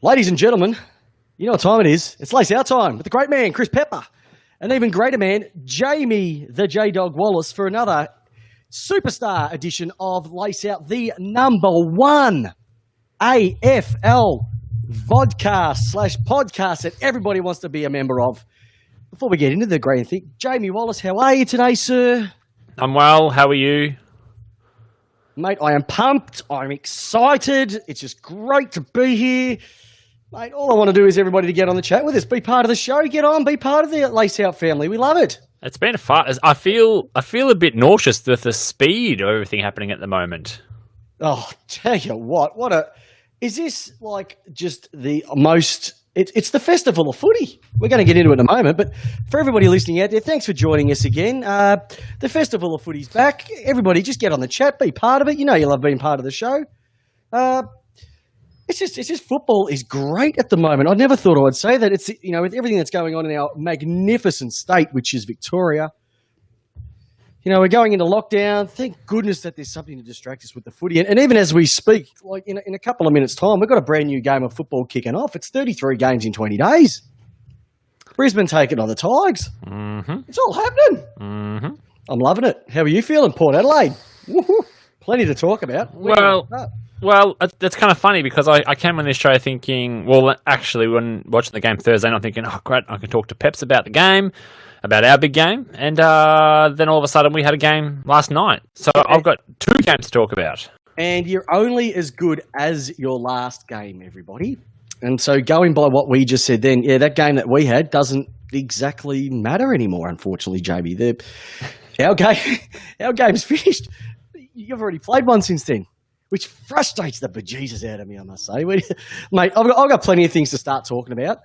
Ladies and gentlemen, you know what time it is. It's Lace Out time with the great man, Chris Pepper, and even greater man, Jamie the J-Dog Wallace, for another superstar edition of Lace Out, the number one AFL vodcast/podcast that everybody wants to be a member of. Before we get into the great thing, Jamie Wallace, how are you today, sir? I'm well. How are you? Mate, I am pumped. I'm excited. It's just great to be here. Mate, all I want to do is everybody to get on the chat with us, be part of the show, get on, be part of the Lace Out family. We love it. It's been fun. I feel a bit nauseous with the speed of everything happening at the moment. Oh, tell you what is this like just the most, it's the festival of footy. We're going to get into it in a moment, but for everybody listening out there, thanks for joining us again. The festival of footy's back. Everybody just get on the chat, be part of it. You know you love being part of the show. It's just football is great at the moment. I never thought I would say that. It's, you know, with everything that's going on in our magnificent state, which is Victoria. You know, we're going into lockdown. Thank goodness that there's something to distract us with the footy. And even as we speak, like in a couple of minutes' time, we've got a brand new game of football kicking off. It's 33 games in 20 days. Brisbane taking on the Tigers. Mm-hmm. It's all happening. Mm-hmm. I'm loving it. How are you feeling, Port Adelaide? Woo-hoo. Plenty to talk about. Well, that's kind of funny because I came on this show thinking, well, actually, when watching the game Thursday, I'm thinking, oh, great, I can talk to Peps about the game, about our big game, and then all of a sudden we had a game last night. So I've got two games to talk about. And you're only as good as your last game, everybody. And so going by what we just said then, yeah, that game that we had doesn't exactly matter anymore, unfortunately, Jamie. Our game's finished. You've already played one since then, which frustrates the bejesus out of me, I must say. Mate, I've got plenty of things to start talking about.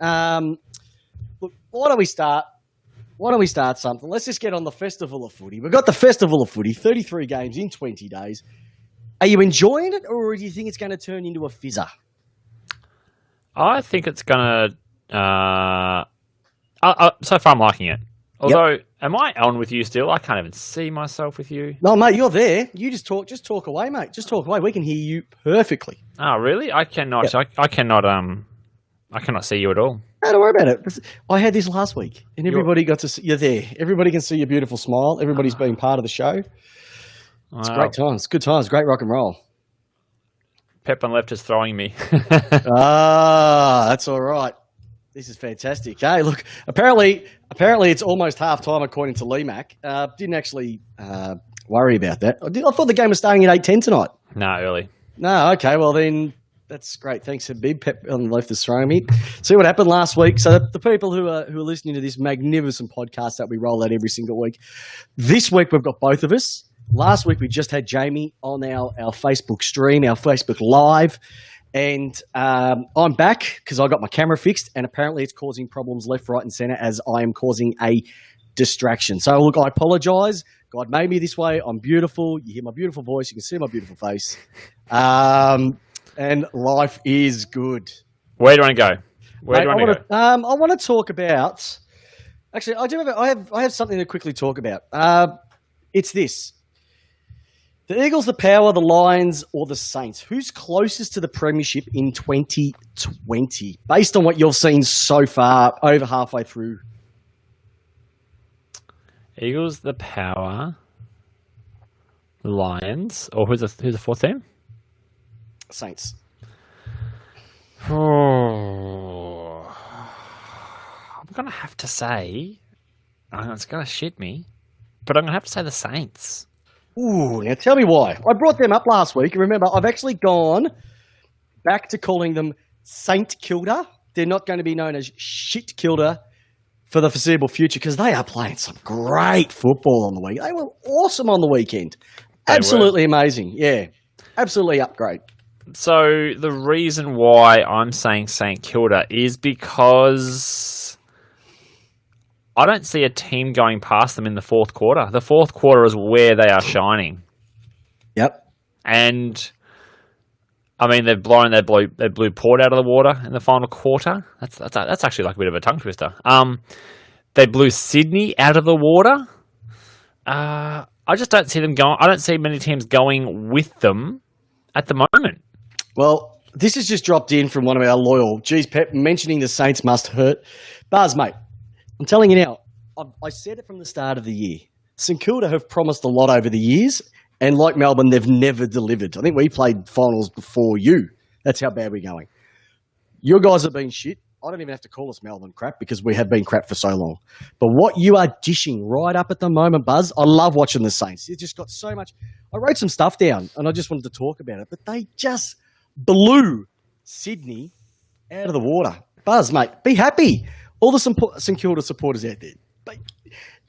Look, why don't we start something? Let's just get on the Festival of Footy. We've got the Festival of Footy, 33 games in 20 days. Are you enjoying it, or do you think it's going to turn into a fizzer? I think it's going to... so far, I'm liking it. Although, Am I on with you still? I can't even see myself with you. No, mate, you're there. You just talk away, mate. Just talk away. We can hear you perfectly. Oh, really? I cannot. Yep. I cannot see you at all. Don't worry about it. I had this last week, and everybody got to see you're there. Everybody can see your beautiful smile. Everybody's been part of the show. It's great times. Good times. Great rock and roll. Pep on left is throwing me. That's all right. This is fantastic. Hey, look, apparently it's almost half time according to Lee Mac. Didn't actually worry about that. I thought the game was starting at 8:10 tonight. No, early. No, okay. Well, then that's great. Thanks, Habib. Pep on the left is throwing me. See what happened last week. So the people who are listening to this magnificent podcast that we roll out every single week, this week we've got both of us. Last week we just had Jamie on our Facebook stream, our Facebook Live. And I'm back because I got my camera fixed, and apparently it's causing problems left, right, and centre as I am causing a distraction. So, look, I apologise. God made me this way. I'm beautiful. You hear my beautiful voice. You can see my beautiful face. And life is good. Where do you want to go? I want to talk about. Actually, I have something to quickly talk about. It's this. The Eagles, the Power, the Lions, or the Saints? Who's closest to the premiership in 2020, based on what you've seen so far, over halfway through? Eagles, the Power, the Lions, or who's the fourth team? Saints. Oh, I'm gonna have to say, it's gonna shit me, but I'm gonna have to say the Saints. Ooh, now tell me why. I brought them up last week. Remember, I've actually gone back to calling them Saint Kilda. They're not going to be known as Shit Kilda for the foreseeable future because they are playing some great football on the weekend. They were awesome on the weekend. Absolutely amazing. Yeah, absolutely upgrade. So the reason why I'm saying St Kilda is because I don't see a team going past them in the fourth quarter. The fourth quarter is where they are shining. Yep. And I mean, they blew Port out of the water in the final quarter. That's actually like a bit of a tongue twister. They blew Sydney out of the water. I just don't see them going. I don't see many teams going with them at the moment. Well, This has just dropped in from one of our loyal. Geez, Pep, mentioning the Saints must hurt. Buzz, mate, I'm telling you now, I said it from the start of the year. St Kilda have promised a lot over the years, and like Melbourne, they've never delivered. I think we played finals before you. That's how bad we're going. Your guys have been shit. I don't even have to call us Melbourne crap because we have been crap for so long. But what you are dishing right up at the moment, Buzz, I love watching the Saints. It's just got so much. I wrote some stuff down, and I just wanted to talk about it, but they just blew Sydney out of the water. Buzz, mate, be happy. All the St Kilda supporters out there, but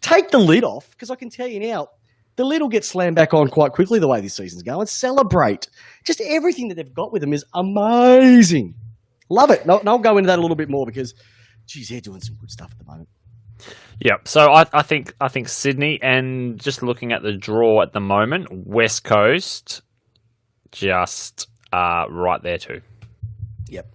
take the lid off, because I can tell you now, the lid will get slammed back on quite quickly the way this season's going. Celebrate. Just everything that they've got with them is amazing. Love it. And I'll go into that a little bit more because, geez, they're doing some good stuff at the moment. Yeah, so I think Sydney, and just looking at the draw at the moment, West Coast just right there too. Yep.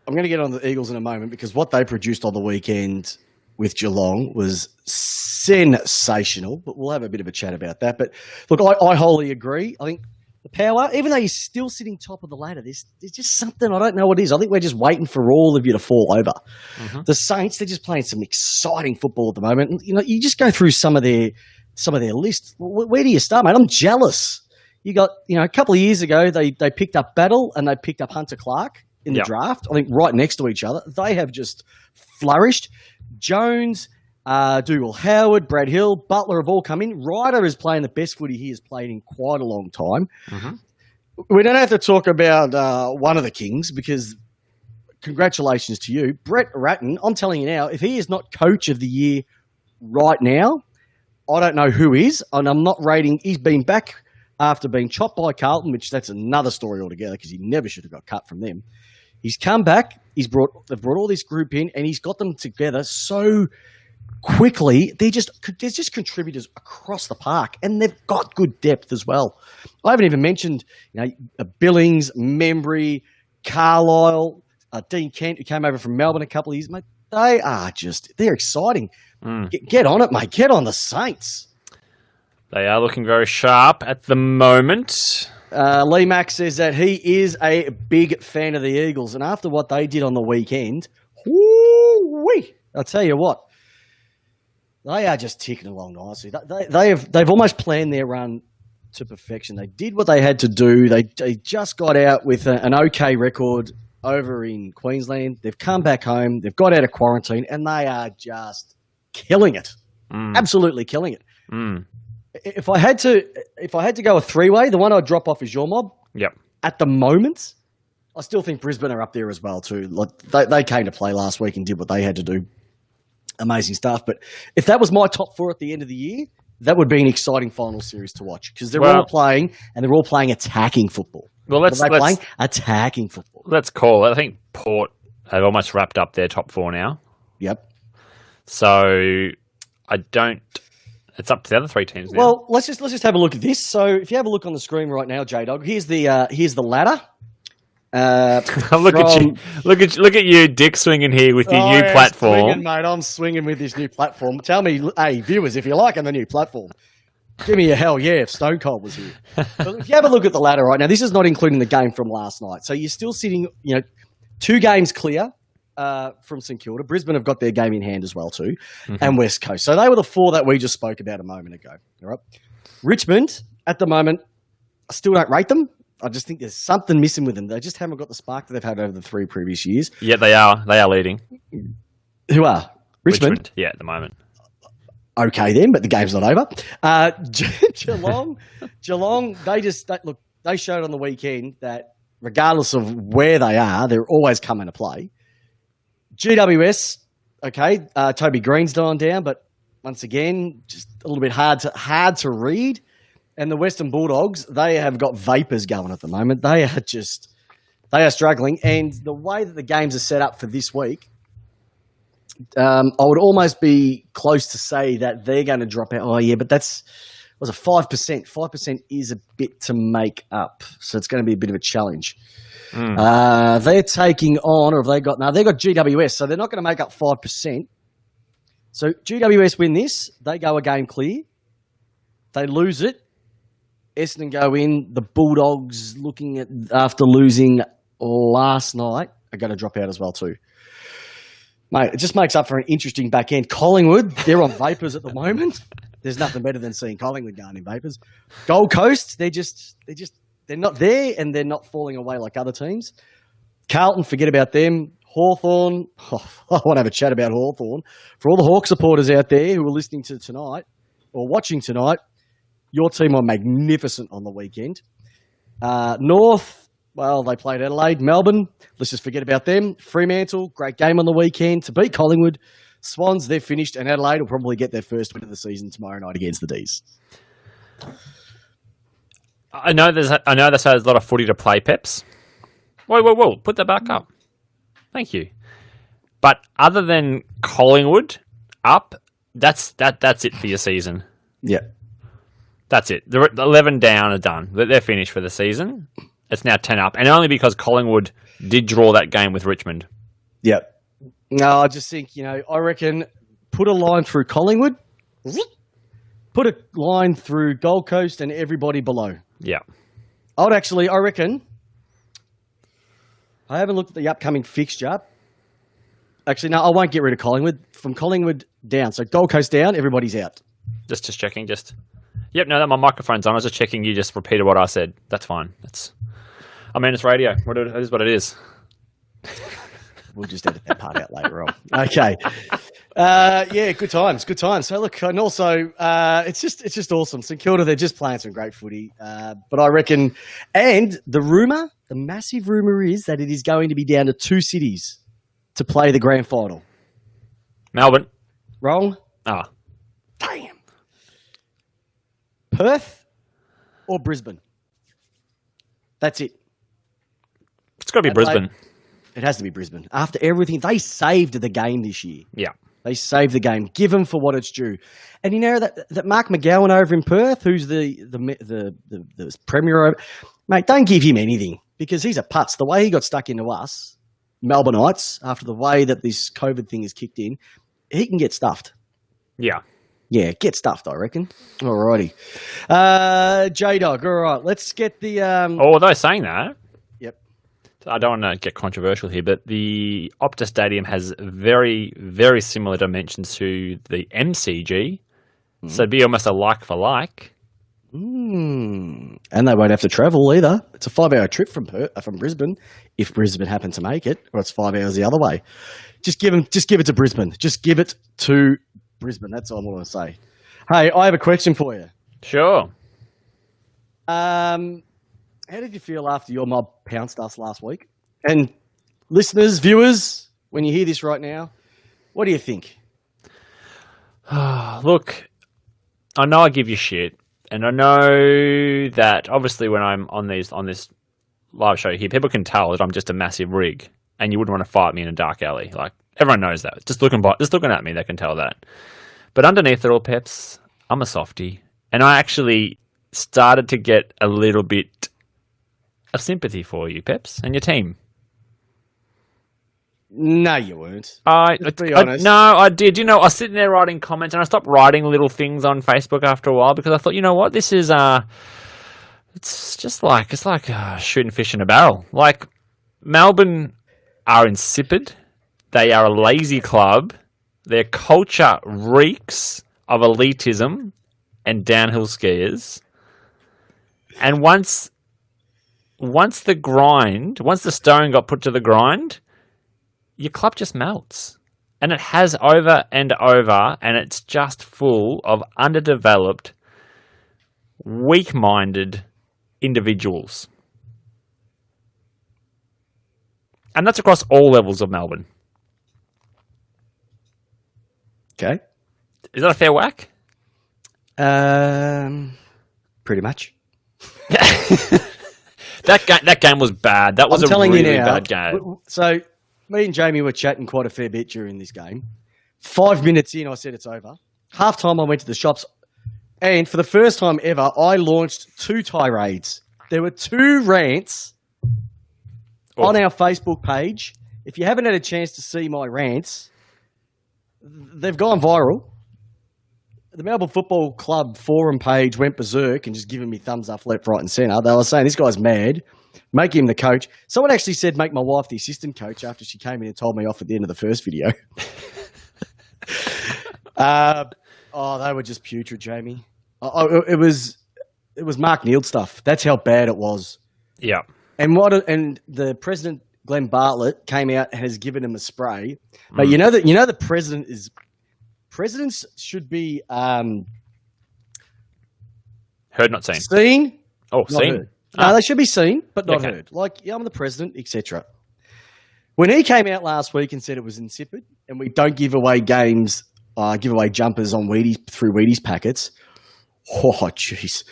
I'm going to get on the Eagles in a moment because what they produced on the weekend with Geelong was sensational, but we'll have a bit of a chat about that. But look, I wholly agree. I think the Power, even though you're still sitting top of the ladder, there's just something, I don't know what it is. I think we're just waiting for all of you to fall over. Mm-hmm. The Saints, they're just playing some exciting football at the moment. And, you know, you just go through some of their lists. Where do you start, mate? I'm jealous. You got, you know, a couple of years ago, they picked up Battle and they picked up Hunter Clark in the draft, I think right next to each other. They have just flourished. Jones, Dougal Howard, Brad Hill, Butler have all come in. Ryder is playing the best footy he has played in quite a long time. Mm-hmm. We don't have to talk about one of the Kings because congratulations to you. Brett Ratton, I'm telling you now, if he is not coach of the year right now, I don't know who is. And I'm not rating, he's been back after being chopped by Carlton, which that's another story altogether because he never should have got cut from them. He's come back, they've brought all this group in, and he's got them together so quickly. There's just contributors across the park, and they've got good depth as well. I haven't even mentioned, you know, Billings, Membry, Carlisle, Dean Kent, who came over from Melbourne a couple of years, mate. They're exciting. Get on it, mate. Get on the Saints. They are looking very sharp at the moment. Lee Mack says that he is a big fan of the Eagles, and after what they did on the weekend, whoo-wee, I'll tell you what, they are just ticking along nicely. They've almost planned their run to perfection. They did what they had to do. They just got out with an okay record over in Queensland. They've come back home. They've got out of quarantine, and they are just killing it. Absolutely killing it. If I had to go a three-way, the one I'd drop off is your mob. Yep. At the moment, I still think Brisbane are up there as well too. Like they came to play last week and did what they had to do. Amazing stuff. But if that was my top four at the end of the year, that would be an exciting final series to watch because they're all playing attacking football. Well, let's playing attacking football. Let's call it. I think Port have almost wrapped up their top four now. Yep. So I don't. It's up to the other three teams now. Well, let's just have a look at this. So if you have a look on the screen right now, J-Dog, here's the ladder. Look at you, Dick, swinging here with your new platform. Swinging, mate, I'm swinging with this new platform. Tell me, hey, viewers, if you're liking the new platform, give me a hell yeah if Stone Cold was here. But if you have a look at the ladder right now, this is not including the game from last night. So you're still sitting, 2 games clear from St Kilda. Brisbane have got their game in hand as well too, and West Coast. So they were the 4 that we just spoke about a moment ago. All right, Richmond at the moment, I still don't rate them. I just think there's something missing with them. They just haven't got the spark that they've had over the 3 previous years. Yeah, they are. They are leading. Who are? Richmond? Yeah, at the moment. Okay then, but the game's not over. Geelong, they showed on the weekend that regardless of where they are, they're always coming to play. GWS, okay, Toby Green's gone down, but once again, just a little bit hard to read. And the Western Bulldogs, they have got vapors going at the moment. They are struggling. And the way that the games are set up for this week, I would almost be close to say that they're going to drop out. Oh, yeah, but was a 5%. 5% is a bit to make up. So it's going to be a bit of a challenge. They're taking on, or have they got, no, they've got GWS, so they're not going to make up 5%. So GWS win this, they go a game clear. They lose it, Essendon go in. The Bulldogs, looking at after losing last night, are going to drop out as well too. Mate, it just makes up for an interesting back end. Collingwood, they're on vapors at the moment. There's nothing better than seeing Collingwood going in vapors. Gold Coast, they're not there and they're not falling away like other teams. Carlton, forget about them. Hawthorn, I want to have a chat about Hawthorn. For all the Hawk supporters out there who are listening to tonight or watching tonight, your team are magnificent on the weekend. North, well, they played Adelaide. Melbourne, let's just forget about them. Fremantle, great game on the weekend to beat Collingwood. Swans, they're finished, and Adelaide will probably get their first win of the season tomorrow night against the D's. I know there's a lot of footy to play, Peps. Whoa, put that back up. Thank you. But other than Collingwood up, that's it for your season. Yeah. That's it. The 11 down are done. They're finished for the season. It's now 10 up, and only because Collingwood did draw that game with Richmond. Yeah. No, I just think, I reckon put a line through Collingwood, put a line through Gold Coast and everybody below. Yeah. I reckon, I haven't looked at the upcoming fixture. Actually, no, I won't get rid of Collingwood. From Collingwood down. So Gold Coast down, everybody's out. Just checking, Yep, no, my microphone's on. I was just checking you just repeated what I said. That's fine. It's radio. It is what it is. We'll just edit that part out later on. Okay. Yeah, good times. So look, and also it's just awesome. St Kilda, they're just playing some great footy. But I reckon, and the massive rumour is that it is going to be down to 2 cities to play the grand final. Melbourne. Wrong? Ah. Damn. Perth or Brisbane? That's it. It's got to be Brisbane. It has to be Brisbane. After everything, they saved the game this year. Yeah. They saved the game. Give them for what it's due. And that Mark McGowan over in Perth, who's the premier, mate, don't give him anything because he's a putz. The way he got stuck into us, Melbourneites, after the way that this COVID thing is kicked in, he can get stuffed. Yeah. Yeah, get stuffed, I reckon. Alrighty. J-Dog, all right. Let's get the... Although saying that... Yep. I don't want to get controversial here, but the Optus Stadium has very, very similar dimensions to the MCG. So it'd be almost a like for like. And they won't have to travel either. It's a 5-hour trip from Brisbane, if Brisbane happen to make it, or it's 5 hours the other way. Just give it to Brisbane. Just give it to Brisbane. That's all I want to say. Hey, I have a question for you. Sure. How did you feel after your mob pounced us last week? And listeners, viewers, when you hear this right now, what do you think? Look, I know I give you shit, and I know that obviously when I'm on this live show here, people can tell that I'm just a massive rig, and you wouldn't want to fight me in a dark alley. Like everyone knows that. Just looking at me, they can tell that. But underneath it all, Peps, I'm a softie, and I actually started to get a little bit of sympathy for you, Peps, and your team. No, you weren't. Be honest. No, I did. I was sitting there writing comments, and I stopped writing little things on Facebook after a while because I thought, you know what, this is it's like shooting fish in a barrel. Like Melbourne are insipid. They are a lazy club. Their culture reeks of elitism and downhill skiers. And once the stone got put to the grind, your club just melts. And it has over and over, and it's just full of underdeveloped, weak-minded individuals. And that's across all levels of Melbourne. Okay. Is that a fair whack? Pretty much. That game was bad. That was a really bad game. So, me and Jamie were chatting quite a fair bit during this game. 5 minutes in, I said it's over. Half time, I went to the shops, and for the first time ever, I launched 2 tirades. There were 2 rants on our Facebook page. If you haven't had a chance to see my rants, they've gone viral. the Melbourne Football Club forum page went berserk and just giving me thumbs up left, right and centre. They were saying, this guy's mad. Make him the coach. Someone actually said make my wife the assistant coach after she came in and told me off at the end of the first video. They were just putrid, Jamie. It was Mark Neal stuff. That's how bad it was. Yeah. And the president, Glenn Bartlett, came out and has given him a spray. But you know the presidents should be Heard, not seen. seen. Oh, Not seen. heard. No, they should be seen, but not Okay. heard. Like, yeah, I'm the president, etc. When he came out last week and said it was insipid, and we don't give away games, give away jumpers on Wheaties through Wheaties packets. Oh, jeez.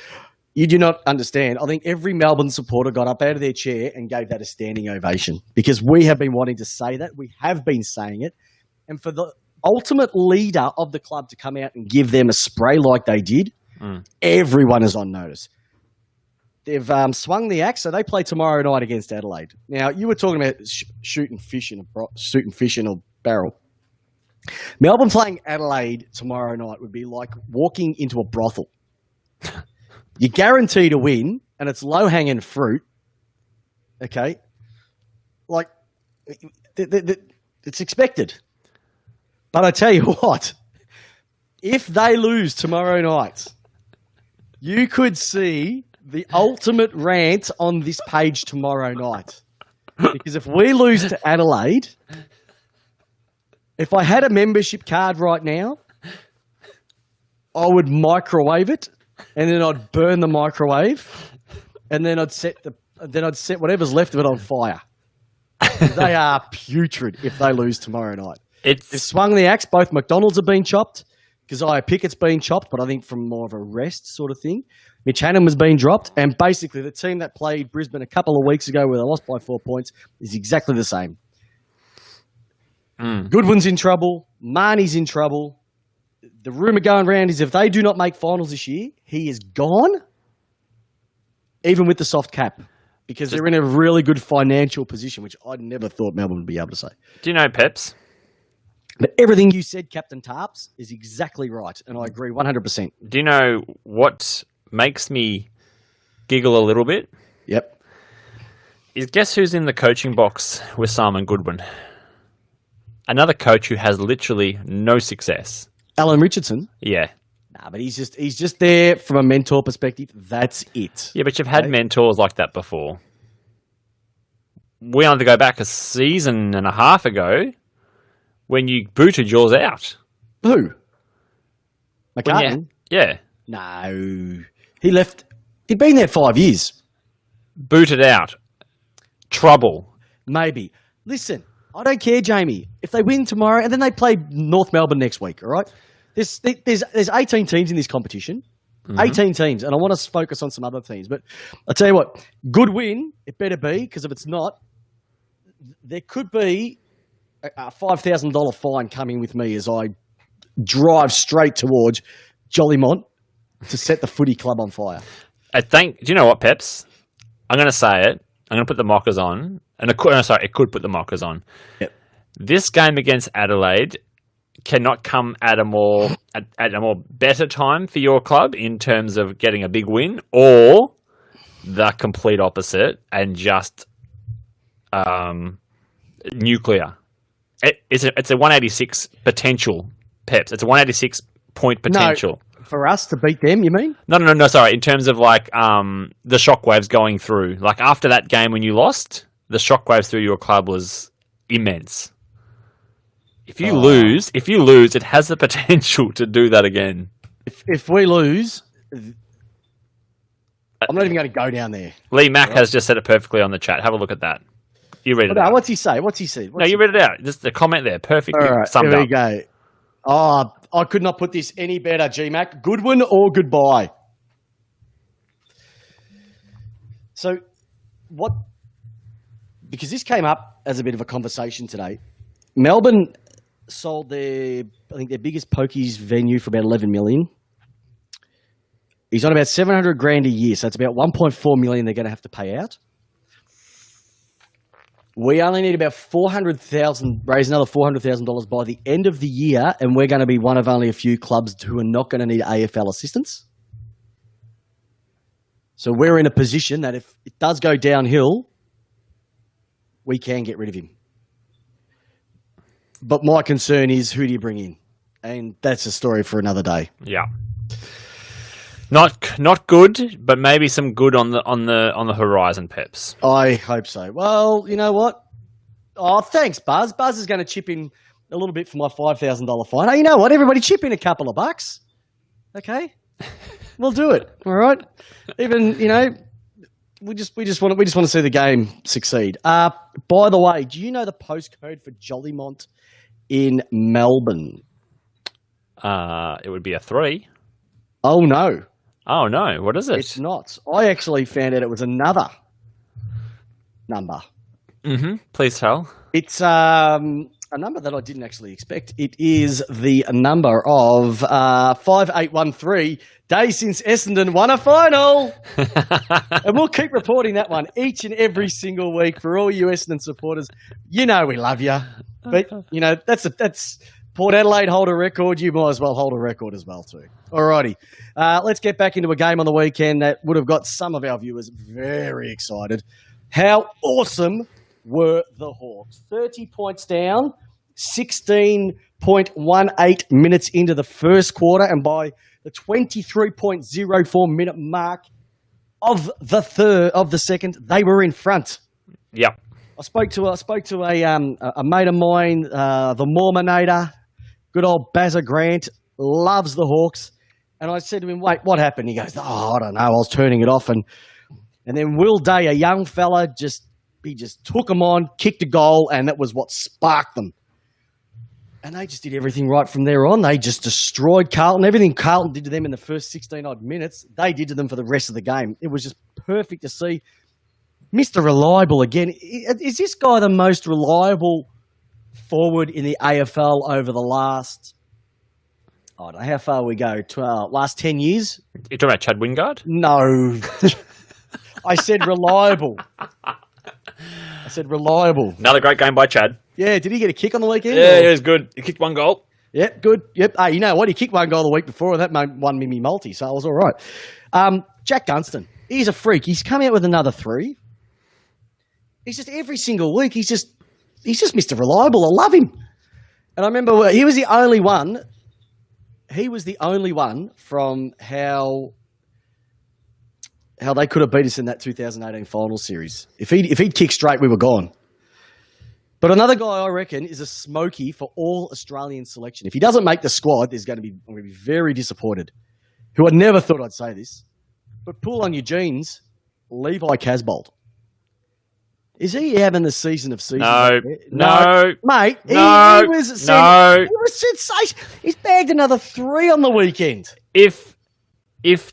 You do not understand. I think every Melbourne supporter got up out of their chair and gave that a standing ovation because we have been wanting to say that. We have been saying it. And for the ultimate leader of the club to come out and give them a spray like they did, everyone is on notice. They've swung the axe, so they play tomorrow night against Adelaide. Now, you were talking about shooting fish in a barrel. Melbourne playing Adelaide tomorrow night would be like walking into a brothel. You're guaranteed to win, and it's low-hanging fruit. Okay? Like, it's expected. But I tell you what, if they lose tomorrow night, you could see the ultimate rant on this page tomorrow night. Because if we lose to Adelaide, if I had a membership card right now, I would microwave it, and then I'd burn the microwave, and then I'd set whatever's left of it on fire. They are putrid if they lose tomorrow night. They've swung the axe. Both McDonald's have been chopped. Keziah Pickett's been chopped, but I think from more of a rest sort of thing. Mitch Hannum has been dropped, and basically the team that played Brisbane a couple of weeks ago where they lost by 4 points is exactly the same. Goodwin's in trouble. Marnie's in trouble. The rumour going around is if they do not make finals this year, he is gone, even with the soft cap, because they're in a really good financial position, which I never thought Melbourne would be able to say. Do you know Peps? But everything you said, Captain Tarps, is exactly right, and I agree 100%. Do you know what makes me giggle a little bit? Yep. Is guess who's in the coaching box with Simon Goodwin? Another coach who has literally no success. Alan Richardson? Yeah. Nah, but he's just there from a mentor perspective. That's it. Yeah, but you've had mentors like that before. We only go back a season and a half ago when you booted yours out. Who? McCartan? Yeah. No. He left. He'd been there 5 years. Booted out. Trouble. Maybe. Listen, I don't care, Jamie. If they win tomorrow and then they play North Melbourne next week, all right? There's 18 teams in this competition. 18 teams, and I want to focus on some other teams. But I'll tell you what, good win, it better be, because if it's not, there could be a $5,000 fine coming with me as I drive straight towards Jollymont to set the footy club on fire. Do you know what, Peps? I'm going to say it. I'm going to put the mockers on. And it could put the mockers on. Yep. This game against Adelaide cannot come at a more better time for your club in terms of getting a big win, or the complete opposite and just nuclear. It's a 186 potential, Peps. It's a 186 point potential. No, for us to beat them, you mean? No. Sorry, in terms of like the shockwaves going through. Like after that game when you lost, the shockwaves through your club was immense. If you lose, it has the potential to do that again. If we lose, I'm not even going to go down there. Lee Mack has just said it perfectly on the chat. Have a look at that. You read it out. What's he say? What's he said? You read it out. Just the comment there. Perfectly All right, summed here up. we go. Oh, I could not put this any better, G-Mac. Goodwin or goodbye? So, what... Because this came up as a bit of a conversation today. Melbourne sold their biggest pokies venue for about 11 million. He's on about 700 grand a year, so it's about 1.4 million they're going to have to pay out. We only need about raise another $400,000 by the end of the year, and we're going to be one of only a few clubs who are not going to need AFL assistance. So we're in a position that if it does go downhill, we can get rid of him. But my concern is, who do you bring in? And that's a story for another day. Yeah. Not good, but maybe some good on the horizon, Peps. I hope so. Well, you know what? Oh, thanks, Buzz. Buzz is going to chip in a little bit for my $5,000 fine. Hey, you know what? Everybody chip in a couple of bucks. Okay? We'll do it. All right? Even, we just want to see the game succeed. By the way, do you know the postcode for Jollymont in Melbourne? It would be a 3. Oh, no. Oh, no. What is it? It's not. I actually found out it was another number. Mm-hmm. Please tell. It's a number that I didn't actually expect. It is the number of 5813, days since Essendon won a final. And we'll keep reporting that one each and every single week for all you Essendon supporters. You know we love you. But, that's Port Adelaide hold a record. You might as well hold a record as well too. Alrighty. Let's get back into a game on the weekend that would have got some of our viewers very excited. How awesome were the Hawks? 30 points down, 16.18 minutes into the first quarter, and by the 23.04 minute mark of the second, they were in front. Yep. I spoke to a mate of mine, the Mormonator, good old Bazza Grant, loves the Hawks, and I said to him, "Wait, what happened?" He goes, "Oh, I don't know. I was turning it off," and then Will Day, a young fella, just took them on, kicked a goal, and that was what sparked them. And they just did everything right from there on. They just destroyed Carlton. Everything Carlton did to them in the first 16-odd minutes, they did to them for the rest of the game. It was just perfect to see. Mr. Reliable again. Is this guy the most reliable forward in the AFL over the last, I don't know, how far we go? Last 10 years? You're talking about Chad Wingard? No. I said reliable. I said reliable. Another great game by Chad. Yeah, did he get a kick on the weekend? Yeah, it was good. He kicked 1 goal. Yep, good. Yep. Hey, you know what? He kicked 1 goal the week before, and that won me multi, so I was all right. Jack Dunstan, he's a freak. He's come out with another 3. He's just every single week. He's just Mr. Reliable. I love him. And I remember he was the only one. He was the only one from how they could have beat us in that 2018 final series. If he'd kicked straight, we were gone. But another guy I reckon is a smoky for all Australian selection. If he doesn't make the squad, I'm going to be very disappointed. Who I never thought I'd say this, but pull on your jeans, Levi Casbolt. Is he having the season of seasons? No. Mate, he was sensational. He's bagged another 3 on the weekend. If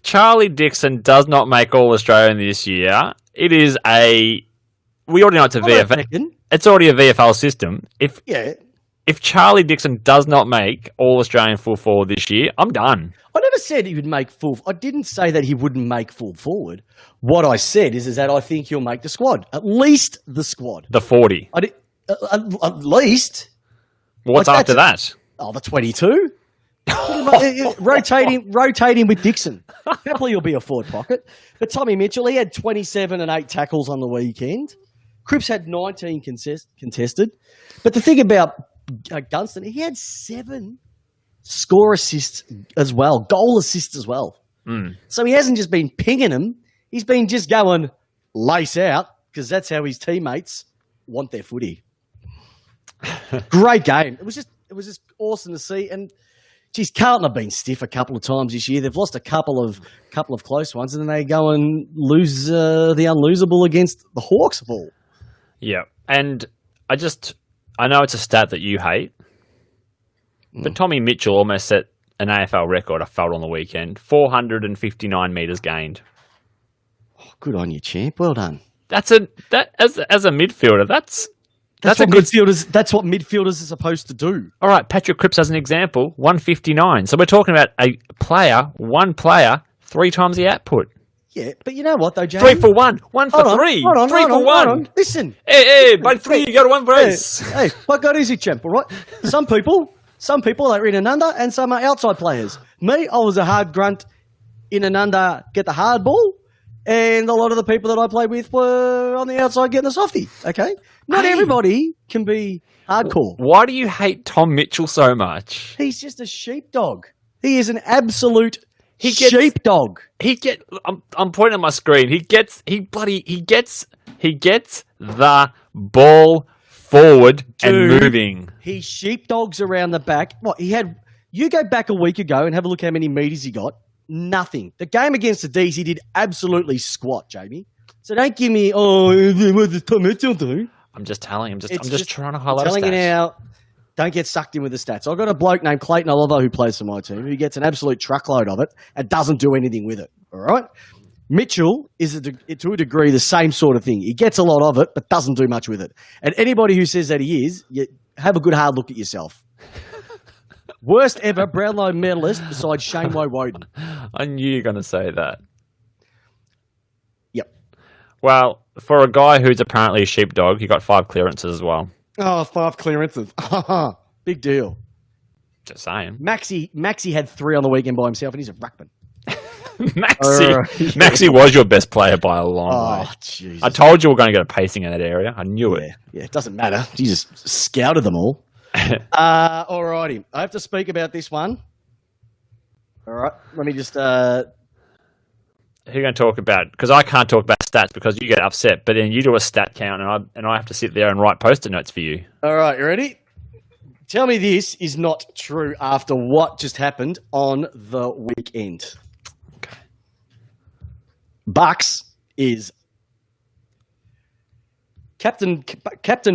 Charlie Dixon does not make All-Australian this year, it is we already know it's a VFL. It's already a VFL system. If Charlie Dixon does not make All-Australian full forward this year, I'm done. I never said he would make I didn't say that he wouldn't make full forward. What I said is that I think he'll make the squad. At least the squad. The 40. At least. What's after that? The 22. rotating with Dixon. Happily he'll be a forward pocket. But Tommy Mitchell, he had 27 and 8 tackles on the weekend. Cripps had 19 contested. But the thing about Gunston, he had 7 score assists as well, goal assists as well. So he hasn't just been pinging them. He's been just going lace out because that's how his teammates want their footy. Great game. It was just awesome to see. And geez, Carlton have been stiff a couple of times this year. They've lost a couple of close ones, and then they go and lose the unlosable against the Hawks of all. Yeah, and I know it's a stat that you hate, but Tommy Mitchell almost set an AFL record, I felt, on the weekend. 459 metres gained. Oh, good on you, champ. Well done. As a midfielder, that's a good midfielders. That's what midfielders are supposed to do. All right, Patrick Cripps as an example, 159. So we're talking about one player, 3 times the output. Yeah, but you know what though, Jamie? 3 for 1. 1 for 3. 3 for 1. Listen. Hey, by 3, you go to 1 race. Hey, what God is he, champ? All right. Some people are in Ananda, and some are outside players. Me, I was a hard grunt in Ananda, get the hard ball, and a lot of the people that I played with were on the outside getting the softie. Okay, not everybody can be hardcore. Why do you hate Tom Mitchell so much? He's just a sheepdog. He is an absolute sheepdog. I'm pointing at my screen. He gets the ball forward and moving. He sheepdogs around the back. What he had? You go back a week ago and have a look how many meters he got. Nothing. The game against the D's, he did absolutely squat, Jamie. So don't give me, what does Tom Mitchell do? I'm just telling him. I'm just trying to highlight telling stats. you now. Don't get sucked in with the stats. I've got a bloke named Clayton Oliver who plays for my team who gets an absolute truckload of it and doesn't do anything with it. All right? Mitchell is, to a degree, the same sort of thing. He gets a lot of it but doesn't do much with it. And anybody who says that he is, you have a good hard look at yourself. Worst ever Brownlow medalist besides Shane Woden. I knew you were going to say that. Yep. Well, for a guy who's apparently a sheepdog, he got 5 clearances as well. Oh, 5 clearances. Big deal. Just saying. Maxi had 3 on the weekend by himself, and he's a ruckman. Maxi was your best player by a long way. Jesus. I told you we're going to get a pacing in that area. I knew it. Yeah, it doesn't matter. You just scouted them all. Alrighty. I have to speak about this one. All right. Let me just... Who are you going to talk about? Because I can't talk about stats because you get upset, but then you do a stat count and I have to sit there and write post-it notes for you. All right, you ready? Tell me this is not true after what just happened on the weekend. Okay. Bucks is Captain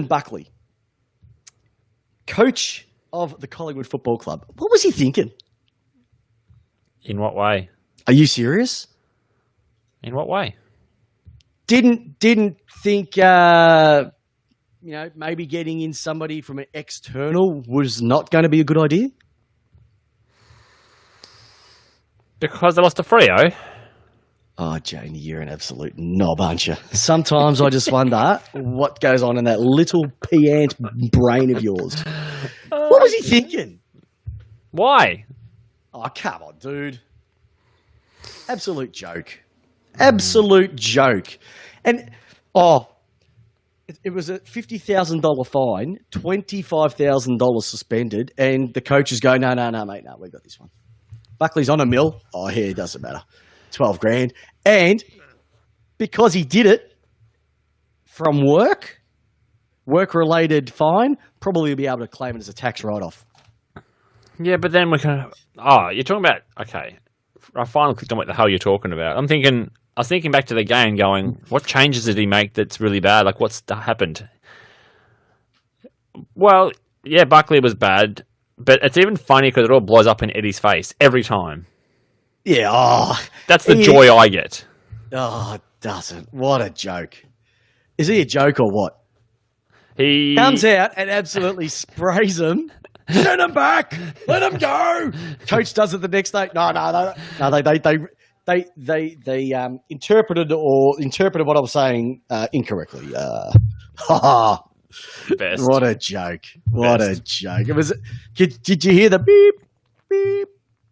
Buckley, coach of the Collingwood Football Club. What was he thinking? In what way? Are you serious? In what way? Didn't think maybe getting in somebody from an external was not going to be a good idea? Because they lost to Freo. Oh, Jamie, you're an absolute knob, aren't you? Sometimes I just wonder what goes on in that little pea-ant brain of yours. What was he thinking? Why? Oh, come on, dude. Absolute joke. Absolute joke. And, it was a $50,000 fine, $25,000 suspended, and the coaches go, no, mate, no, we've got this one. Buckley's on a mill. Oh, here, it doesn't matter. 12 grand. And because he did it from work-related fine, probably will be able to claim it as a tax write-off. Yeah, but then we're going to... Oh, you're talking about... Okay. I finally clicked on what the hell you're talking about. I was thinking back to the game going, what changes did he make that's really bad? Like, what's happened? Well, yeah, Buckley was bad, but it's even funny because it all blows up in Eddie's face every time. Yeah, that's the joy I get. Oh, it doesn't. What a joke. Is he a joke or what? He comes out and absolutely sprays him. Send him back. Let him go. Coach does it the next day. No. They interpreted what I was saying incorrectly. Best. What a joke! What a joke! It was. Did you hear the beep, beep,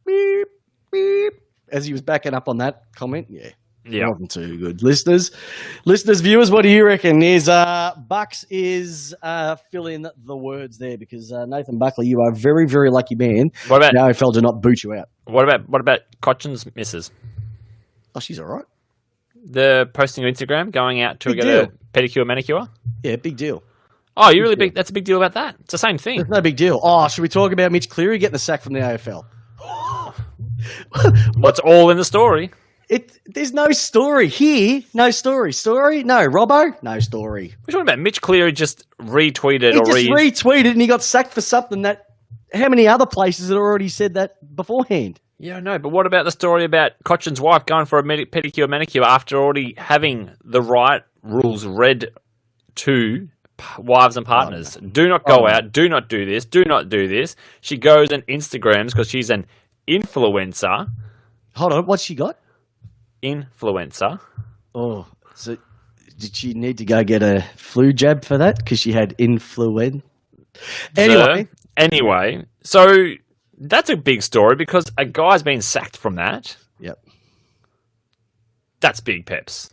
beep, beep as he was backing up on that comment? Yeah. Wasn't too good. Listeners, viewers, what do you reckon? Is Bucks is fill in the words there because Nathan Buckley, you are a very, very lucky man. What about the AFL do not boot you out? What about Cochin's missus? Oh, she's all right. The posting on Instagram, going out to get a pedicure, manicure. Yeah, big deal. Oh, you really big? That's a big deal about that. It's the same thing. It's no big deal. Oh, should we talk about Mitch Cleary getting the sack from the AFL? What's all in the story? There's no story here. No story. Story? No. Robbo? No story. We're talking about Mitch Cleary just retweeted He retweeted and he got sacked for something that... How many other places had already said that beforehand? Yeah, I know. But what about the story about Cochin's wife going for a pedicure, manicure after already having the right rules read to wives and partners? Do not go out. Do not do this. Do not do this. She goes and Instagrams because she's an influencer. Hold on. What's she got? influenza. Oh, so did she need to go get a flu jab for that? Because she had influenza. Anyway, so that's a big story because a guy's been sacked from that. Yep. That's big, Peps.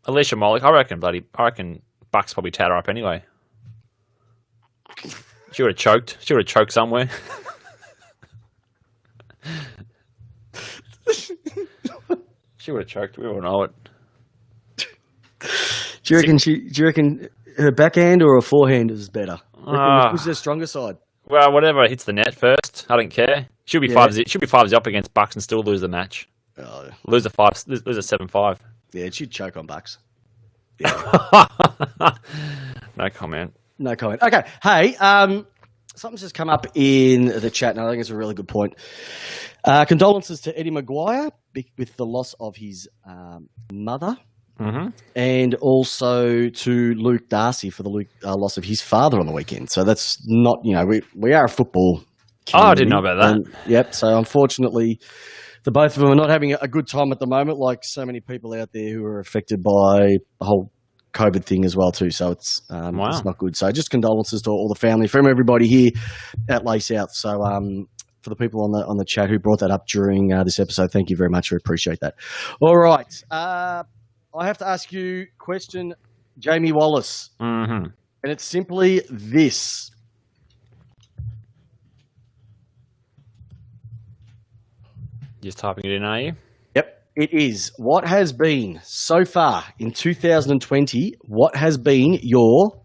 Alicia Molik, I reckon Bucks probably tatted her up anyway. She would have choked. She would have choked somewhere. She would have choked. We all know it. Do you reckon her backhand or her forehand is better? Which is her stronger side? Well, whatever hits the net first. I don't care. She'll be 5-0. She'll be 5-0 up against Bucks and still lose the match. Oh. Lose a 7-5. Yeah, she'd choke on Bucks. No comment. No comment. Okay. Hey, something's just come up in the chat, and I think it's a really good point. Condolences to Eddie Maguire with the loss of his mother, and also to Luke Darcy for the loss of his father on the weekend. So that's not, we are a football community. Oh, I didn't know about that. And, yep. So unfortunately, the both of them are not having a good time at the moment, like so many people out there who are affected by the whole COVID thing as well too. So it's not good. So just condolences to all the family, from everybody here at Lay South. So for the people on the chat who brought that up during this episode, thank you very much. We appreciate that. All right. I have to ask you a question, Jamie Wallace. And it's simply this. Just typing it in, are you? Yep, it is. What has been, so far in 2020, what has been your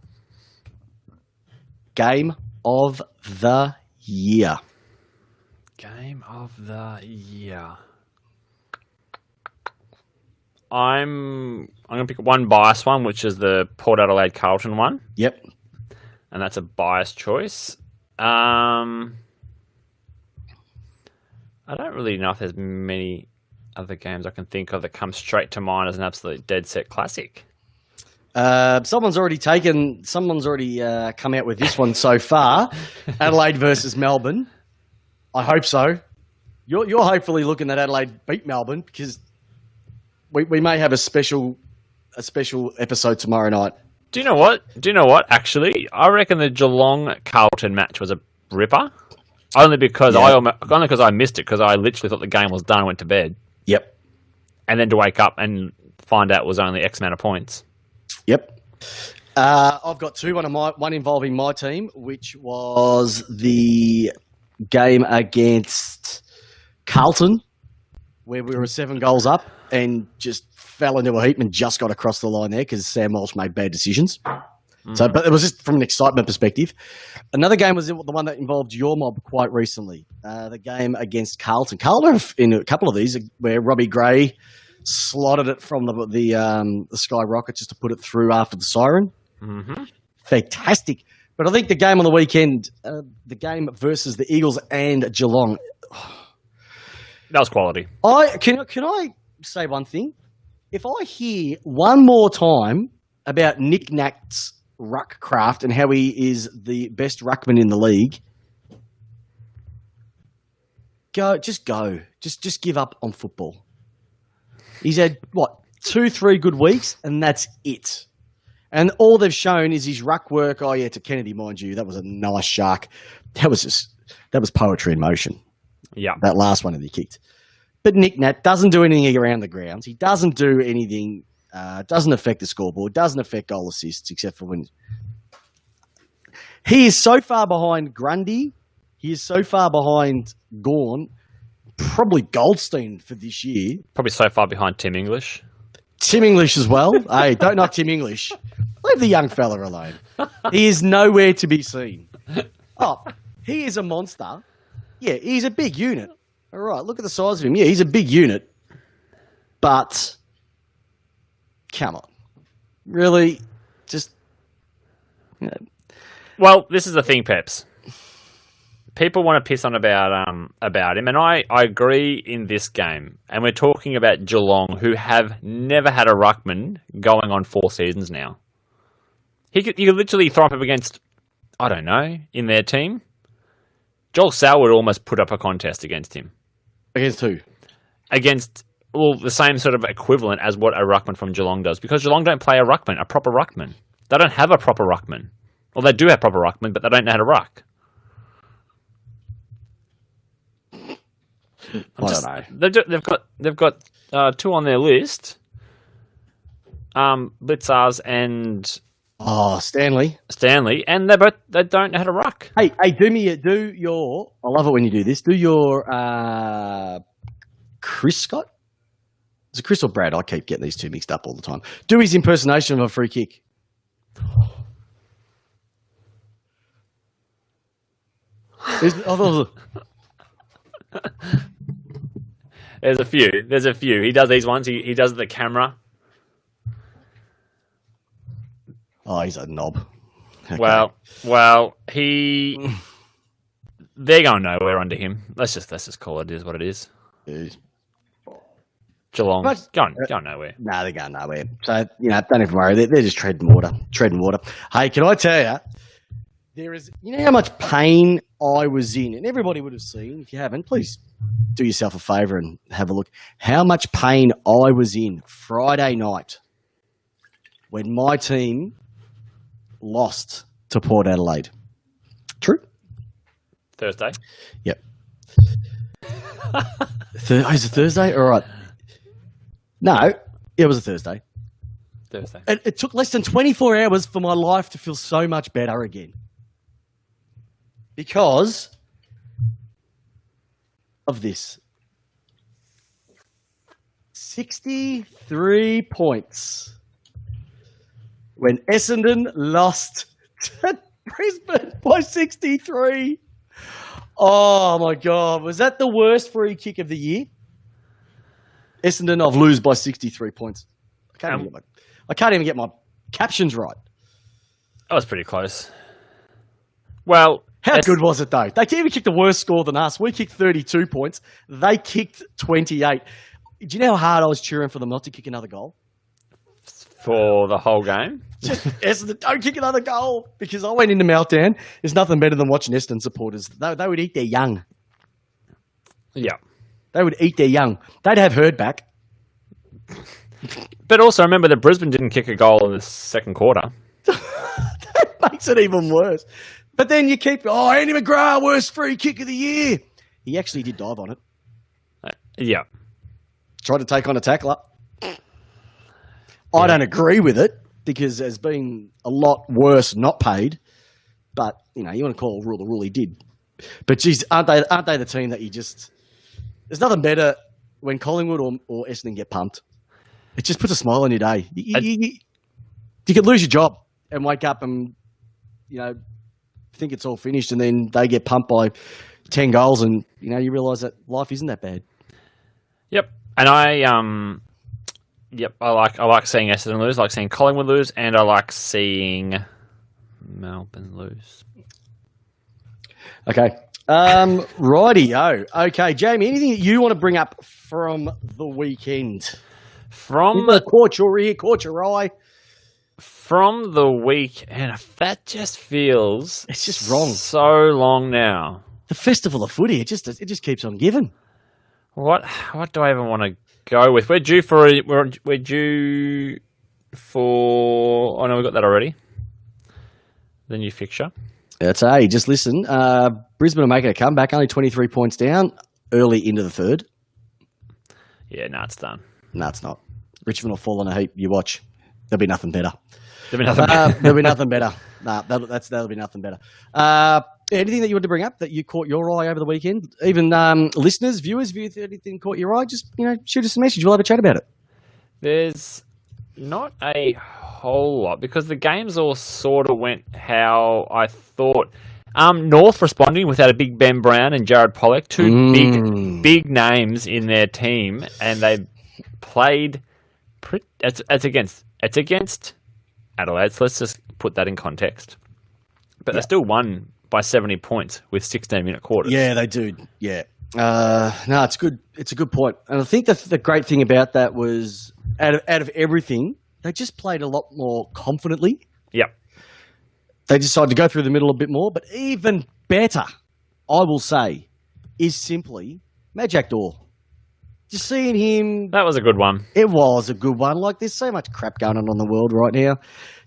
game of the year? Game of the year. I'm going to pick one biased one, which is the Port Adelaide Carlton one. Yep. And that's a biased choice. I don't really know if there's many other games I can think of that come straight to mind as an absolute dead set classic. Someone's already come out with this one so far. Adelaide versus Melbourne. I hope so. You're hopefully looking that Adelaide beat Melbourne, because we may have a special episode tomorrow night. Do you know what? Actually, I reckon the Geelong Carlton match was a ripper. Only because I missed it, because I literally thought the game was done and went to bed. Yep. And then to wake up and find out it was only X amount of points. Yep. I've got two. One involving my team, which was the game against Carlton, where we were 7 goals up and just fell into a heap and just got across the line there because Sam Walsh made bad decisions. So, but it was just from an excitement perspective. Another game was the one that involved your mob quite recently. The game against Carlton. Carlton, in a couple of these, where Robbie Gray slotted it from the Sky Rocket just to put it through after the siren. Fantastic. But I think the game on the weekend, the game versus the Eagles and Geelong. That was quality. Can I say one thing? If I hear one more time about Nick Nack's ruck craft and how he is the best ruckman in the league, go. Just give up on football. He's had, 2-3 good weeks, and that's it. And all they've shown is his ruck work. Oh, yeah, to Kennedy, mind you. That was a nice shark. That was poetry in motion. Yeah. That last one that he kicked. But Nick Nat doesn't do anything around the grounds. He doesn't do anything, doesn't affect the scoreboard, doesn't affect goal assists, except for when... He is so far behind Grundy. He is so far behind Gawn. Probably Goldstein for this year. Probably so far behind Tim English. Tim English as well. Hey, don't knock Tim English. Leave the young fella alone. He is nowhere to be seen. Oh, he is a monster. Yeah, he's a big unit. All right, look at the size of him. Yeah, he's a big unit. But, come on. Really? Just... Well, this is the thing, Peps. People want to piss on about him, and I agree in this game. And we're talking about Geelong, who have never had a ruckman going on 4 seasons now. You could literally throw him up against, I don't know, in their team. Joel Selwood almost put up a contest against him. Against who? against the same sort of equivalent as what a ruckman from Geelong does, because Geelong don't play a proper ruckman. They don't have a proper ruckman. Well, they do have proper ruckman, but they don't know how to ruck. I don't know. They've got two on their list, Blitzars and Stanley, and they don't know how to ruck. Hey, do your. I love it when you do this. Do your Chris Scott. Is it Chris or Brad? I keep getting these two mixed up all the time. Do his impersonation of a free kick. There's a few. He does these ones. He does the camera. Oh, he's a knob. Okay. Well, they're going nowhere under him. Let's just call it is what it is. Geelong, going nowhere. No, they're going nowhere. So, don't even worry. They're just treading water. Hey, can I tell you, there is, how much pain I was in, and everybody would have seen. If you haven't, please do yourself a favour and have a look. How much pain I was in Friday night when my team lost to Port Adelaide. True? Thursday? Yep. Is it Thursday? All right. No, it was a Thursday. It took less than 24 hours for my life to feel so much better again. Because of this. 63 points when Essendon lost to Brisbane by 63. Oh, my God. Was that the worst free kick of the year? Essendon of lose by 63 points. I can't even get my captions right. That was pretty close. Well, how good was it, though? They even kicked a worse score than us. We kicked 32 points. They kicked 28. Do you know how hard I was cheering for them not to kick another goal? For the whole game? Just Essendon, don't kick another goal. Because I went into meltdown. There's nothing better than watching Essendon supporters. They would eat their young. Yeah. They would eat their young. They'd have Hurd back. But also remember that Brisbane didn't kick a goal in the second quarter. That makes it even worse. But then you keep, Andy McGrath, worst free kick of the year. He actually did dive on it. Yeah. Tried to take on a tackler. I don't agree with it because there's been a lot worse not paid. But, you want to call a rule the rule, he did. But, geez, aren't they the team that you just... There's nothing better when Collingwood or Essendon get pumped. It just puts a smile on your day. You could lose your job and wake up and, think it's all finished, and then they get pumped by 10 goals and, you realise that life isn't that bad. Yep. And I like seeing Essendon lose, I like seeing Collingwood lose, and I like seeing Melbourne lose. Okay. Righty-o. Okay, Jamie, anything that you want to bring up from the weekend? Caught your ear, caught your eye. From the week, and that just feels... It's just wrong. So long now. The festival of footy, it just keeps on giving. What do I even want to go with? We're due for... Oh, no, we got that already. The new fixture. That's just listen. Brisbane are making a comeback, only 23 points down, early into the third. Yeah, it's done. No, it's not. Richmond will fall on a heap. You watch. There'll be nothing better. There'll be nothing better. Nah, that'll be nothing better. Anything that you want to bring up that you caught your eye over the weekend? Even listeners, viewers, if anything caught your eye, just shoot us a message. We'll have a chat about it. There's not a whole lot because the games all sort of went how I thought. North responding without a big Ben Brown and Jared Pollock, two big names in their team, and they played. It's against Adelaide, so let's just put that in context. But they still won by 70 points with 16-minute quarters. Yeah, they do. Yeah. No, it's good. It's a good point. And I think the great thing about that was out of everything, they just played a lot more confidently. Yep. They decided to go through the middle a bit more. But even better, I will say, is simply Majak Daw. just seeing him, That was a good one. it was a good one. Like, there's so much crap going on in the world right now.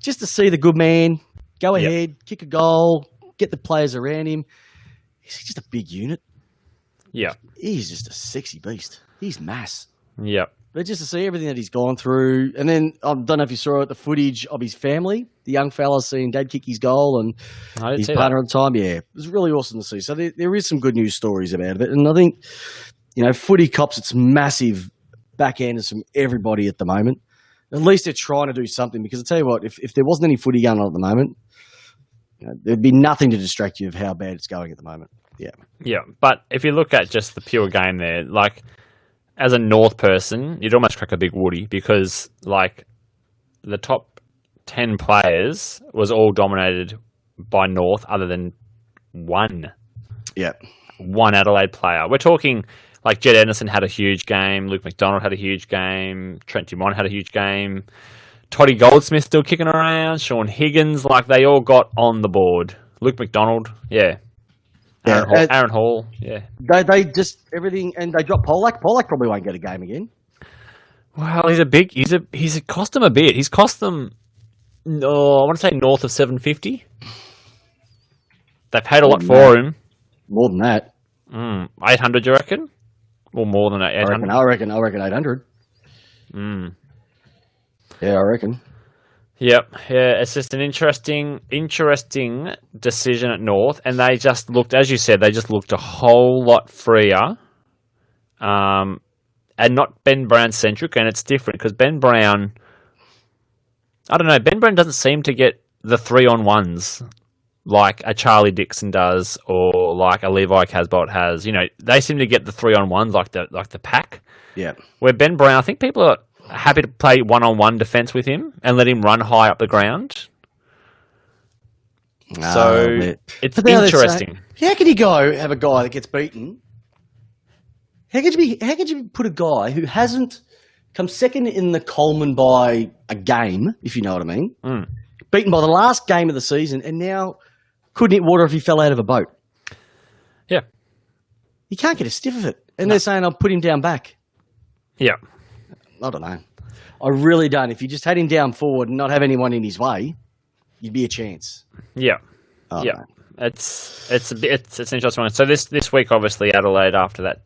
Just to see the good man go Yep. ahead, kick a goal, get the players around him. He's just a big unit. Yeah. He's just a sexy beast. He's mass. Yep. But just to see everything that he's gone through, and then I don't know if you saw it, the footage of his family, the young fella seeing Dad kick his goal and I didn't his see partner at the time. Yeah, it was really awesome to see. So there is some good news stories about it, and I think footy cops its massive backhanders from everybody at the moment. At least they're trying to do something, because I tell you what, if there wasn't any footy going on at the moment, there'd be nothing to distract you of how bad it's going at the moment. Yeah. Yeah. But if you look at just the pure game there, like, as a North person, you'd almost crack a big woody, because, like, the top 10 players was all dominated by North, other than one Adelaide player. We're talking, like, Jed Anderson had a huge game, Luke McDonald had a huge game, Trent Dumont had a huge game, Toddy Goldsmith still kicking around, Sean Higgins, like, they all got on the board. Luke McDonald, yeah. Aaron Hall, yeah. They just everything, and they dropped Polak. Polak probably won't get a game again. Well, he's cost them a bit. He's cost them, I want to say north of 750. They paid a lot for him. More than that. 800, you reckon? Or more than that? 800? I reckon 800. Yeah, I reckon. Yep. Yeah, it's just an interesting decision at North, and they just looked, as you said, a whole lot freer, and not Ben Brown centric. And it's different because Ben Brown, I don't know, Ben Brown doesn't seem to get the 3-on-1s like a Charlie Dixon does, or like a Levi Casbolt has. They seem to get the 3-on-1s like the pack. Yeah. Where Ben Brown, I think people are happy to play one-on-one defence with him and let him run high up the ground. It's interesting. How can you go have a guy that gets beaten? How could you put a guy who hasn't come second in the Coleman by a game, if you know what I mean, beaten by the last game of the season, and now couldn't hit water if he fell out of a boat? Yeah. You can't get a stiff of it. And they're saying, I'll put him down back. Yeah. I don't know. I really don't. If you just had him down forward and not have anyone in his way, you'd be a chance. Yeah. Oh, yeah. no. It's an interesting one. So this week, obviously, Adelaide, after that,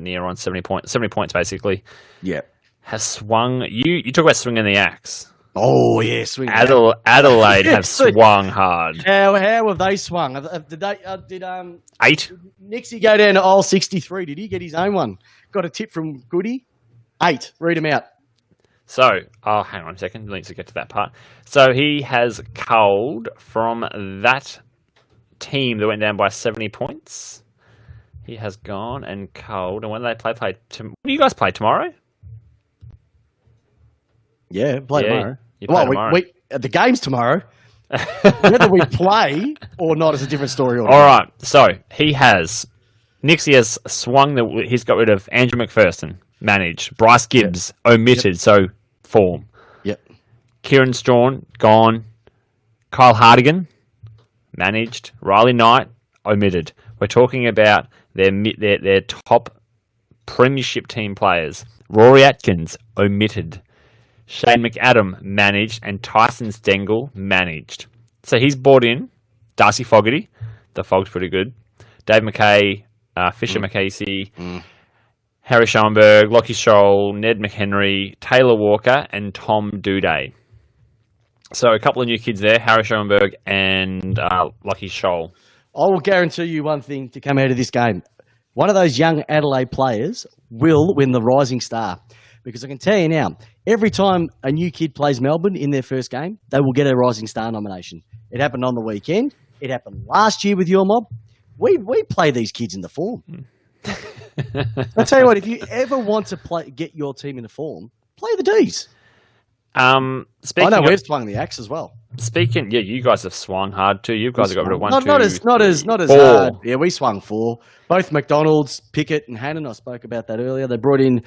near on 70 points basically. Yeah. Has swung. You talk about swinging the axe. Oh yeah, swing. Adelaide have swung hard. How have they swung? Did 8? Nixie go down to all 63? Did he get his own one? Got a tip from Goody. 8. Read him out. So, hang on a second. Let's get to that part. So he has culled from that team that went down by 70 points. He has gone and culled. And when they play, when do you guys play tomorrow? Yeah, play tomorrow. You play tomorrow. The game's tomorrow. Whether we play or not is a different story. All right. So Nixie has swung. He's got rid of Andrew McPherson, managed. Bryce Gibbs, omitted, so form. Yep. Kieran Strawn, gone. Kyle Hardigan, managed. Riley Knight, omitted. We're talking about their top premiership team players. Rory Atkins, omitted. Shane McAdam, managed. And Tyson Stengel, managed. So he's brought in Darcy Fogarty. The Fog's pretty good. Dave McKay, Fisher McCasey, Harry Schoenberg, Lockie Scholl, Ned McHenry, Taylor Walker, and Tom Duday. So a couple of new kids there, Harry Schoenberg and Lockie Scholl. I will guarantee you one thing to come out of this game. One of those young Adelaide players will win the Rising Star. Because I can tell you now, every time a new kid plays Melbourne in their first game, they will get a Rising Star nomination. It happened on the weekend. It happened last year with your mob. We play these kids in the form. I'll tell you what, if you ever want to get your team in the form, play the Ds. I know we've swung the axe as well. You guys have swung hard too. You guys have got rid of 1, 2, not as 4. hard. Yeah, we swung 4. Both McDonald's, Pickett, and Hannon. I spoke about that earlier. They brought in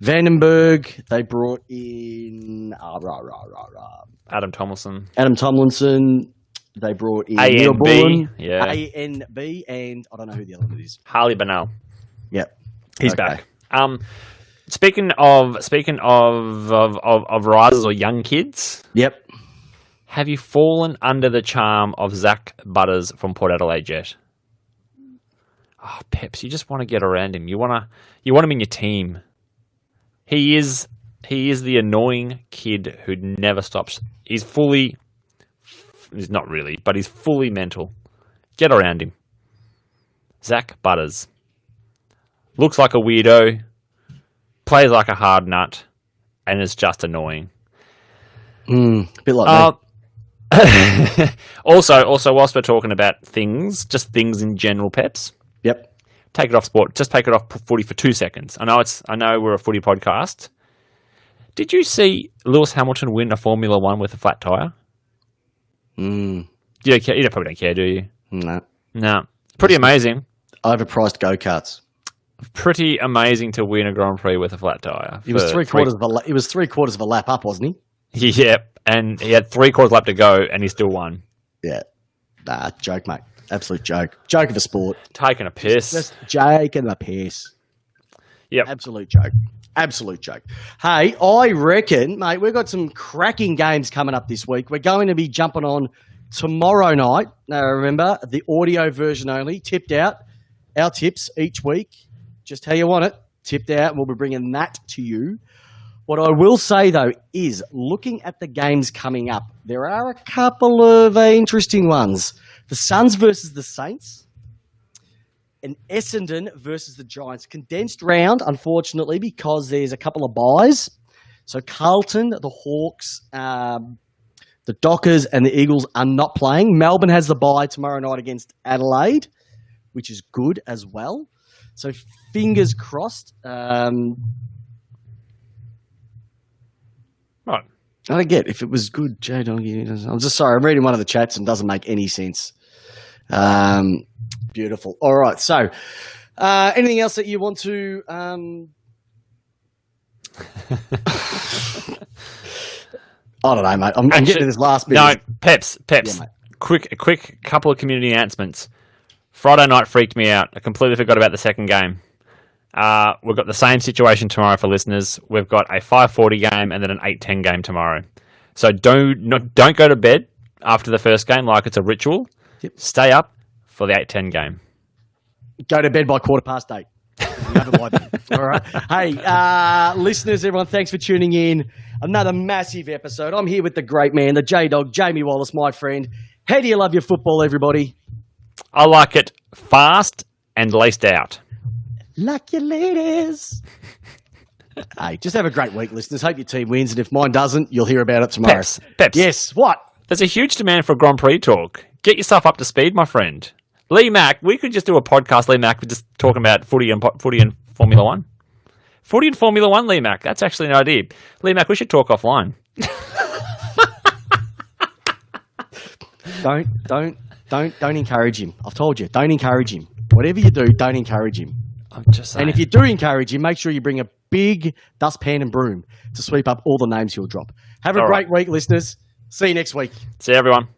Vandenberg. They brought in Adam Tomlinson. They brought in Neil Bullen, yeah. ANB, and I don't know who the other one is. Harley Bennell. Yep. He's back. Speaking of risers or young kids, Yep. have you fallen under the charm of Zach Butters from Port Adelaide yet? Oh, Peps, you just want to get around him. You want him in your team. He is the annoying kid who never stops. He's not really, but he's fully mental. Get around him. Zach Butters. Looks like a weirdo, plays like a hard nut, and is just annoying. A bit like me. Also, whilst we're talking about things, just things in general, Peps. Yep. Take it off sport. Just take it off footy for 2 seconds. I know we're a footy podcast. Did you see Lewis Hamilton win a Formula One with a flat tire? You probably don't care, do you? No. No. Pretty amazing. Overpriced go-karts. Pretty amazing to win a Grand Prix with a flat tire. He was three quarters of a lap up, wasn't he? Yeah, and he had 3/4 lap to go, and he still won. Yeah. Nah, joke, mate. Absolute joke. Joke of a sport. Taking a piss. Just joke and a piss. Yep. Absolute joke. Absolute joke. Hey, I reckon, mate, we've got some cracking games coming up this week. We're going to be jumping on tomorrow night. Now, remember, the audio version only, tipped out. Our tips each week, just how you want it, tipped out, and we'll be bringing that to you. What I will say, though, is looking at the games coming up, there are a couple of interesting ones. The Suns versus the Saints, and Essendon versus the Giants. Condensed round, unfortunately, because there's a couple of buys. So Carlton, the Hawks, the Dockers, and the Eagles are not playing. Melbourne has the bye tomorrow night against Adelaide, which is good as well. So fingers crossed. Right. I don't get if it was good, Jay Donkey. I'm just sorry. I'm reading one of the chats and it doesn't make any sense. Beautiful. All right. So, anything else that you want to? I don't know, mate. I'm getting to this last bit. No, Peps. Yeah, mate. Quick couple of community announcements. Friday night freaked me out. I completely forgot about the second game. We've got the same situation tomorrow for listeners. We've got a 5:40 game and then an 8:10 game tomorrow. So don't go to bed after the first game like it's a ritual. Yep. Stay up for the 8:10 game. Go to bed by 8:15. All right. Hey, listeners, everyone, thanks for tuning in. Another massive episode. I'm here with the great man, the J-Dog, Jamie Wallace, my friend. How do you love your football, everybody? I like it fast and laced out. Like your ladies. Hey, just have a great week, listeners. Hope your team wins, and if mine doesn't, you'll hear about it tomorrow. Peps. Yes, what? There's a huge demand for Grand Prix talk. Get yourself up to speed, my friend. Lee Mack, we could just do a podcast, Lee Mack, just talking about footy and Formula One. Footy and Formula One, Lee Mack. That's actually an idea. Lee Mack, we should talk offline. Don't encourage him. I've told you, don't encourage him. Whatever you do, don't encourage him. I'm just saying. And if you do encourage him, make sure you bring a big dustpan and broom to sweep up all the names he'll drop. Have a great week, listeners. See you next week. See you, everyone.